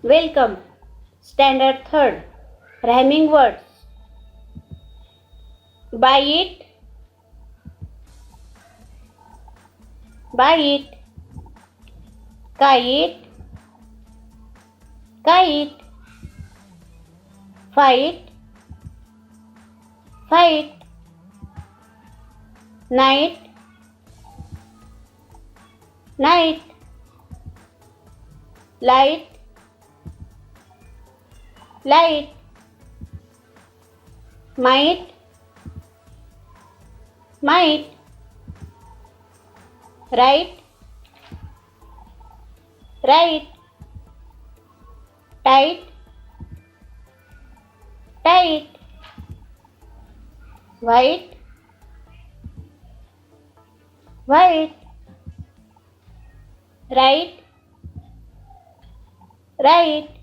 Welcome. Standard 3rd. Rhyming words. Buy it. Buy it. Kite. Kite. Fight. Fight. Night. Night. Light. Light. Might. Might. Right. Right. Tight. Tight. White. White. Right. Right.